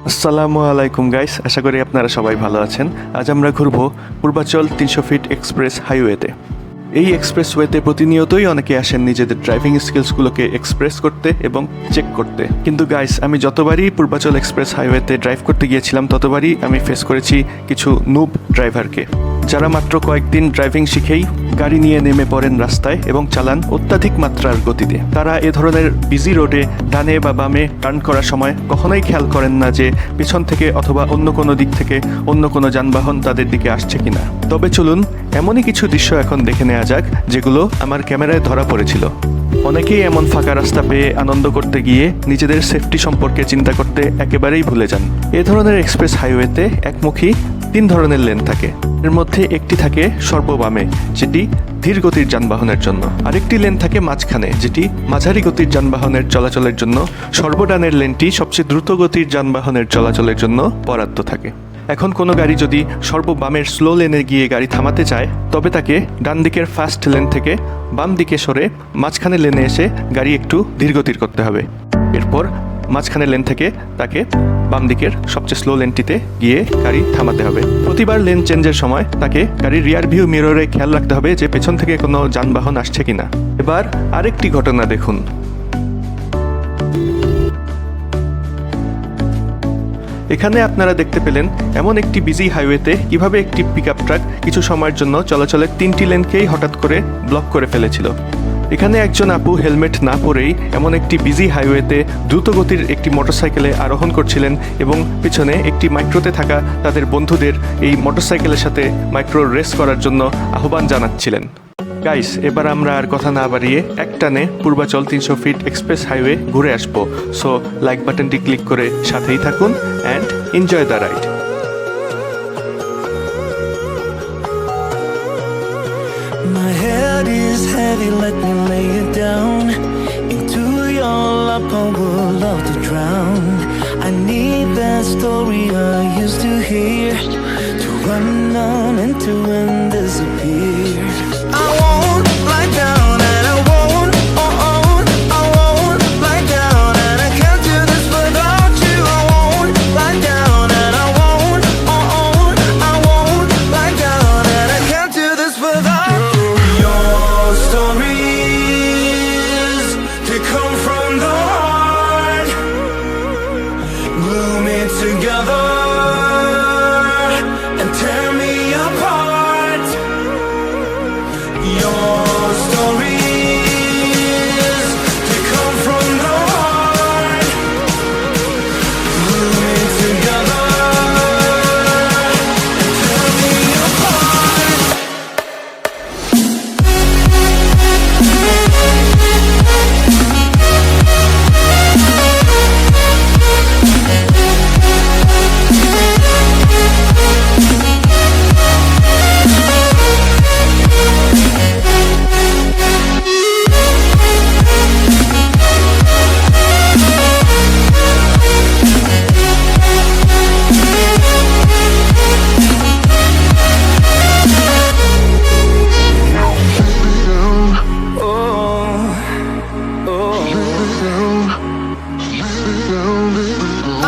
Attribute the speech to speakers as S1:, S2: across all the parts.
S1: আসসালামু আলাইকুম গাইস, আশা করি আপনারা সবাই ভালো আছেন। আজ আমরা ঘুরবো পূর্বাচল 300 ফিট এক্সপ্রেস হাইওয়েতে। এই এক্সপ্রেসওয়েতে প্রতিনিয়তই অনেকে আসেন নিজেদের ড্রাইভিং স্কিলসগুলোকে এক্সপ্রেস করতে এবং চেক করতে। কিন্তু গাইস, আমি যতবারই পূর্বাচল এক্সপ্রেস হাইওয়েতে ড্রাইভ করতে গিয়েছিলাম ততবারই আমি ফেস করেছি কিছু নুব ড্রাইভারকে, যারা মাত্র কয়েকদিন ড্রাইভিং শিখেই গাড়ি নিয়ে নেমে পড়েন রাস্তায় এবং চালান অত্যাধিক মাত্রার গতিতে। তারা এ ধরনের বিজি রোডে ডানে বা বামে টার্ন করার সময় কখনোই খেয়াল করেন না যে পিছন থেকে অথবা অন্য কোনো দিক থেকে অন্য কোনো যানবাহন তাদের দিকে আসছে কিনা। তবে চলুন এমনই কিছু দৃশ্য এখন দেখে নেওয়া যাক যেগুলো আমার ক্যামেরায় ধরা পড়েছিল। অনেকেই এমন ফাঁকা রাস্তা পেয়ে আনন্দ করতে গিয়ে নিজেদের সেফটি সম্পর্কে চিন্তা করতে একেবারেই ভুলে যান। এ ধরনের এক্সপ্রেস হাইওয়েতে একমুখী 3 ধরনের লেন থাকে। এর মধ্যে একটি থাকে সর্ববামে, যেটি ধীর গতির যানবাহনের জন্য। আরেকটি লেন থাকে মাঝখানে, যেটি মাঝারি গতির যানবাহনের চলাচলের জন্য। সর্বডানের লেনটি সবচেয়ে দ্রুত গতির যানবাহনের চলাচলের জন্য বরাদ্দ থাকে। এখন কোনো গাড়ি যদি সর্ববামের স্লো লেনে গিয়ে গাড়ি থামাতে চায়, তবে তাকে ডান দিকের ফাস্ট লেন থেকে বাম দিকে সরে মাঝখানে লেনে এসে গাড়ি একটু ধীরগতির করতে হবে। এরপর মাঝখানে লেন থেকে তাকে বাম দিকের সবচেয়ে স্লো লেনটিতে গিয়ে গাড়ি থামাতে হবে। প্রতিবার লেন চেঞ্জের সময় তাকে গাড়ির রিয়ার ভিউ মিররে খেয়াল রাখতে হবে যে পেছন থেকে কোনো যানবাহন আসছে কিনা। এবার আরেকটি ঘটনা দেখুন। এখানে আপনারা দেখতে পেলেন এমন একটি বিজি হাইওয়েতে কিভাবে একটি পিকআপ ট্রাক কিছু সময়ের জন্য চলাচলের 3টি লেনকেই হঠাৎ করে ব্লক করে ফেলেছিল। এখানে একজন আপু হেলমেট না পরেই এমন একটি বিজি হাইওয়েতে দ্রুতগতির একটি মোটরসাইকেলে আরোহণ করছিলেন এবং পিছনে একটি মাইক্রোতে থাকা তাদের বন্ধুদের এই মোটরসাইকেলের সাথে মাইক্রো রেস করার জন্য আহ্বান জানাচ্ছিলেন। গাইস, এবার আমরা আর কথা না বাড়িয়ে একটানে পূর্বাচল 300 ফিট এক্সপ্রেস হাইওয়ে ঘুরে আসবো। সো লাইক বাটনটি ক্লিক করে সাথেই থাকুন and enjoy the ride.
S2: My head is heavy, let me lay it down. Into your lap I would love to drown. I need that story I used to hear, to run on and to end disappear. I won't lie down and I won't, I won't lie down, and I can't do this without you. I won't lie down and I won't, I won't lie down, and I can't do this without you. Your stories, they come from the heart, glue me together and tear me apart. Your stories, they come from the heart, glue me together and tear me apart.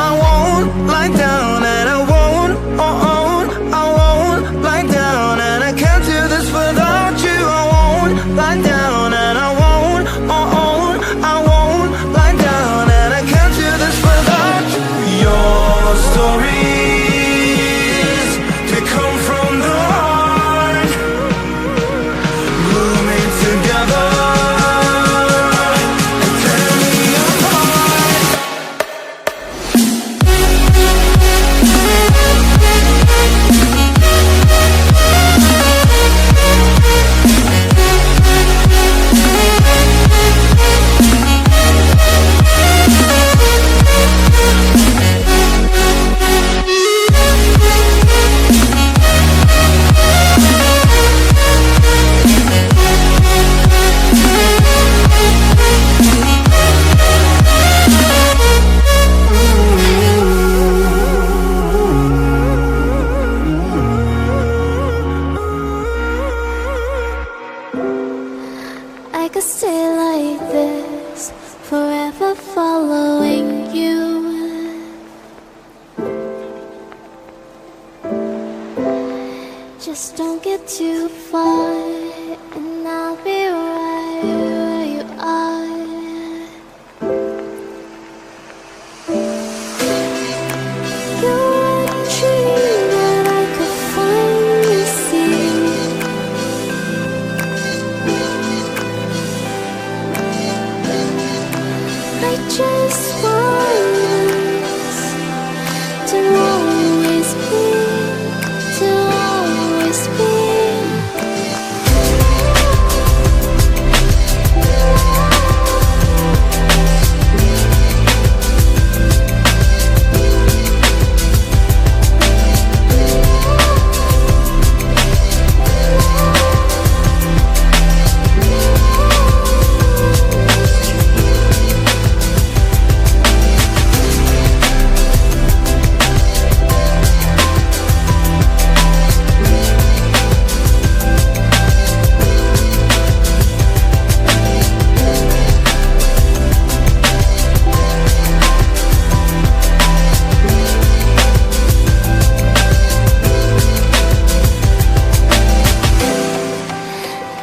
S2: I won't lie down and I won't, I won't lie down, and I can't do this without you. I won't lie down and I won't, I won't lie down, and I can't do this without you. Your stories, they come from the heart, glue me together and tear me apart.
S3: Just don't get too far, and I'll be right where you are. You're a dream that I could finally see. I just want us to always be, to always be.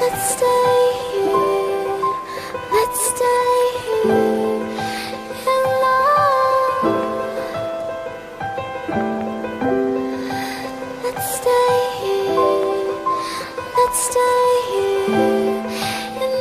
S3: Let's stay here, let's stay here and love. Let's stay here, let's stay here and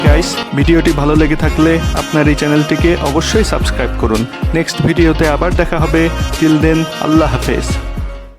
S1: guys, ভিডিওটি ভালো লেগে থাকলে আপনার এই চ্যানেলটিকে অবশ্যই subscribe করুন। Next ভিডিওতে আবার দেখা হবে। টিল দেন, আল্লাহ হাফেজ।